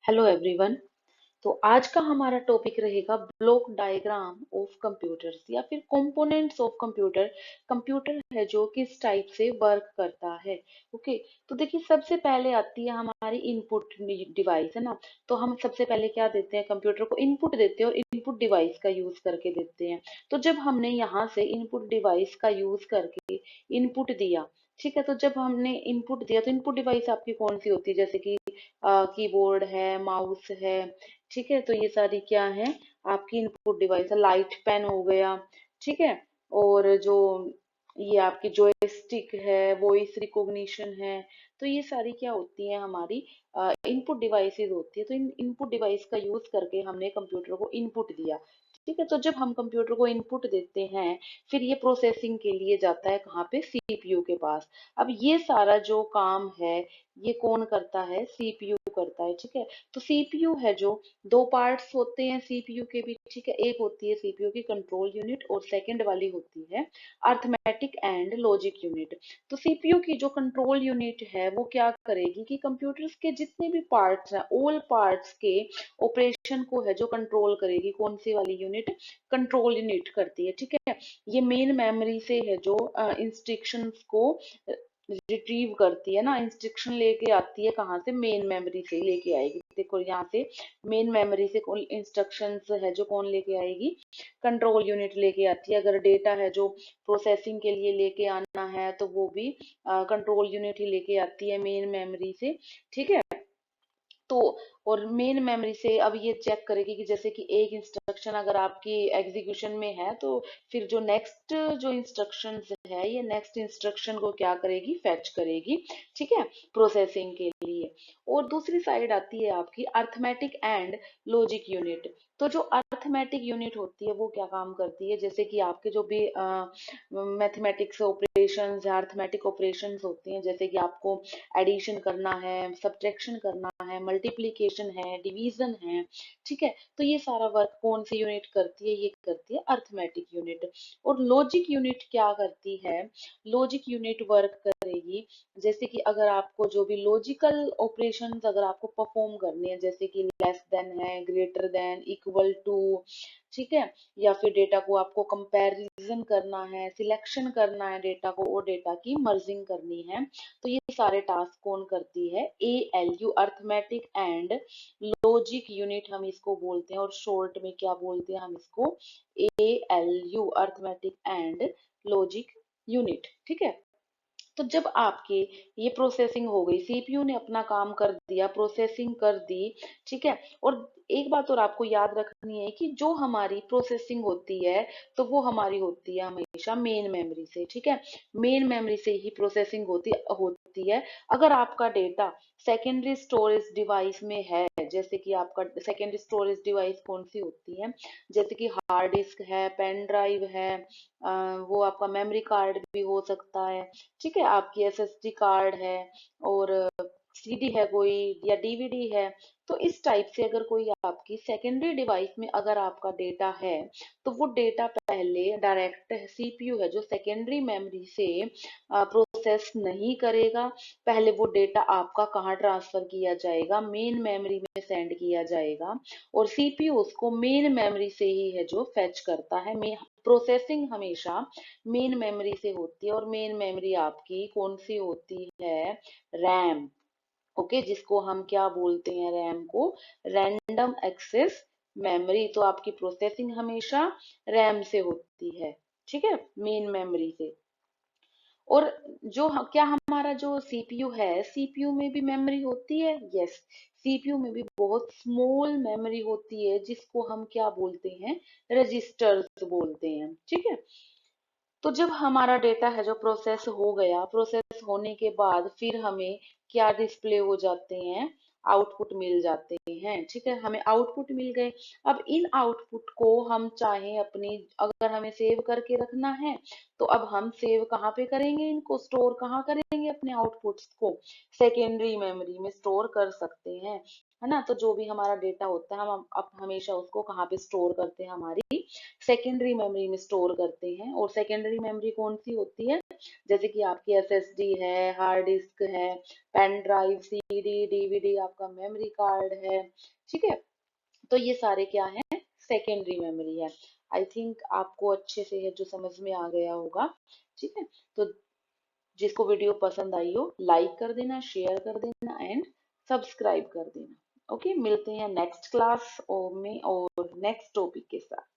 Hello everyone. तो आज का हमारा टॉपिक रहेगा ब्लॉक डायग्राम ऑफ कंप्यूटर्स या फिर कंपोनेंट्स ऑफ कंप्यूटर। कंप्यूटर है जो किस टाइप से वर्क करता है। ओके। तो देखिए, सबसे पहले आती है हमारी इनपुट डिवाइस, है ना। तो हम सबसे पहले क्या देते हैं, कंप्यूटर को इनपुट देते हैं और इनपुट डिवाइस का यूज करके देते हैं। तो जब हमने यहाँ से इनपुट डिवाइस का यूज करके इनपुट दिया, ठीक है, तो जब हमने इनपुट दिया तो इनपुट डिवाइस आपकी कौन सी होती है, जैसे कि कीबोर्ड है, माउस है, ठीक है। तो ये सारी क्या है, आपकी इनपुट डिवाइस है। लाइट पेन हो गया, ठीक है। और जो ये आपकी जॉयस्टिक है, वॉइस रिकॉग्निशन है। तो ये सारी क्या होती है, हमारी इनपुट डिवाइसेस होती है। तो इन इनपुट डिवाइस का यूज करके हमने कंप्यूटर को इनपुट दिया, ठीक है। तो जब हम कंप्यूटर को इनपुट देते हैं, फिर ये प्रोसेसिंग के लिए जाता है कहाँ पे, सीपीयू के पास। अब ये सारा जो काम है, ये कौन करता है, सीपीयू करता है, ठीक है। तो सीपीयू है जो, दो पार्ट्स होते हैं सीपीयू के भी, ठीक है। एक होती है सीपीयू की कंट्रोल यूनिट और सेकंड वाली होती है अर्थमेटिक एंड लॉजिक यूनिट। तो सीपीयू की जो कंट्रोल यूनिट है वो क्या करेगी कि कंप्यूटर्स के जितने भी पार्ट्स हैं, ऑल पार्ट्स के ऑपरेशन को है जो कंट्रोल करेगी। कौन सी वाली यूनिट, कंट्रोल यूनिट करती है, ठीक है। ये मेन मेमोरी से है जो इंस्ट्रक्शंस को रिट्रीव करती है ना, इंस्ट्रक्शन लेके आती है कहाँ से, मेन मेमोरी से लेके आएगी। देखो यहाँ से मेन मेमोरी से इंस्ट्रक्शंस है जो कौन लेके आएगी, कंट्रोल यूनिट लेके आती है। अगर डेटा है जो प्रोसेसिंग के लिए लेके आना है तो वो भी कंट्रोल यूनिट ही लेके आती है मेन मेमोरी से, ठीक है। तो और मेन मेमोरी से अब ये चेक करेगी कि जैसे कि एक इंस्ट्रक्शन अगर आपकी एग्जीक्यूशन में है, तो फिर जो नेक्स्ट जो इंस्ट्रक्शंस है, ये नेक्स्ट इंस्ट्रक्शन को क्या करेगी, फेच करेगी, ठीक है, प्रोसेसिंग के लिए। और दूसरी साइड आती है आपकी अर्थमेटिक एंड लॉजिक यूनिट। तो जो अर्थमेटिक यूनिट होती है वो क्या काम करती है, जैसे कि आपके जो भी मैथमेटिक्स ऑपरेशंस या अर्थमेटिक ऑपरेशंस होती हैं, जैसे कि आपको एडिशन करना है, सब्ट्रैक्शन करना है, मल्टीप्लिकेशन है, डिवीजन है, ठीक है। तो ये सारा वर्क कौन सी यूनिट करती है, ये करती है अर्थमेटिक यूनिट। और लॉजिक यूनिट क्या करती है, लॉजिक यूनिट वर्क करेगी, जैसे कि अगर आपको जो भी लॉजिकल ऑपरेशंस अगर आपको परफॉर्म करने हैं, जैसे कि लेस देन है, ग्रेटर देन, इक्वल टू, ठीक है, या फिर डेटा को आपको कंपैरिजन करना है, सिलेक्शन करना है डेटा को, और डेटा की मर्जिंग करनी है। तो ये सारे टास्क कौन करती है, ALU arithmetic and logic unit हम इसको बोलते हैं, और शॉर्ट में क्या बोलते हैं हम इसको, ALU arithmetic and logic unit, ठीक है। तो जब आपके ये प्रोसेसिंग हो गई, सीपीयू ने अपना काम कर दिया, प्रोसेसिंग कर दी, ठीक है। और एक बात और आपको याद रखनी है कि जो हमारी प्रोसेसिंग होती है, तो वो हमारी होती है हमेशा मेन मेमोरी से, ठीक है। मेन मेमोरी से ही प्रोसेसिंग होती है। अगर आपका डेटा सेकेंडरी स्टोरेज डिवाइस में है, जैसे कि आपका सेकेंडरी स्टोरेज डिवाइस कौन सी होती है, जैसे कि हार्ड डिस्क है, पेन ड्राइव है, वो आपका मेमोरी कार्ड भी हो सकता है, ठीक है, आपकी एसएसडी कार्ड है, और सीडी है कोई, या डीवीडी है। तो इस टाइप से अगर कोई आपकी सेकेंडरी डिवाइस में अगर आपका डेटा है, तो वो डेटा पहले डायरेक्ट सीपीयू है जो सेकेंडरी मेमोरी से प्रोसेस नहीं करेगा। पहले वो डेटा आपका कहाँ ट्रांसफर किया जाएगा, मेन मेमोरी में सेंड किया जाएगा, और सीपीयू उसको मेन मेमोरी से ही है जो फेच करता है। प्रोसेसिंग हमेशा मेन मेमोरी से होती है, और मेन मेमोरी आपकी कौन सी होती है, रैम। ओके, जिसको हम क्या बोलते हैं, रैम को, रैंडम एक्सेस मेमोरी। तो आपकी प्रोसेसिंग हमेशा रैम से होती है, ठीक है, मेन मेमोरी से। और क्या हमारा जो सीपीयू है, सीपीयू में भी मेमोरी होती है, यस। सीपीयू में भी बहुत स्मॉल मेमोरी होती है, जिसको हम क्या बोलते हैं, रजिस्टर्स बोलते हैं, ठीक है। तो जब हमारा डेटा है जो प्रोसेस हो गया, प्रोसेस होने के बाद फिर हमें क्या डिस्प्ले हो जाते हैं, आउटपुट मिल जाते हैं, ठीक है, हमें आउटपुट मिल गए। अब इन आउटपुट को हम चाहे अपनी, अगर हमें सेव करके रखना है, तो अब हम सेव कहाँ पे करेंगे, इनको स्टोर कहाँ करेंगे, अपने आउटपुट्स को सेकेंडरी मेमोरी में स्टोर कर सकते हैं, है ना। तो जो भी हमारा डेटा होता है, हम अब हमेशा उसको कहाँ पे स्टोर करते हैं, हमारी सेकेंडरी मेमोरी में स्टोर करते हैं। और सेकेंडरी मेमोरी कौन सी होती है, जैसे कि आपकी एसएसडी है, हार्ड डिस्क है, पेन ड्राइव, सीडी, डीवीडी, आपका मेमोरी कार्ड है। ठीक है, तो ये सारे क्या है, सेकेंडरी मेमोरी है। आई थिंक आपको अच्छे से है जो समझ में आ गया होगा। ठीक है, तो जिसको वीडियो पसंद आई हो लाइक कर देना, शेयर कर देना एंड सब्सक्राइब कर देना। ओके, मिलते हैं नेक्स्ट क्लास में और नेक्स्ट टॉपिक के साथ।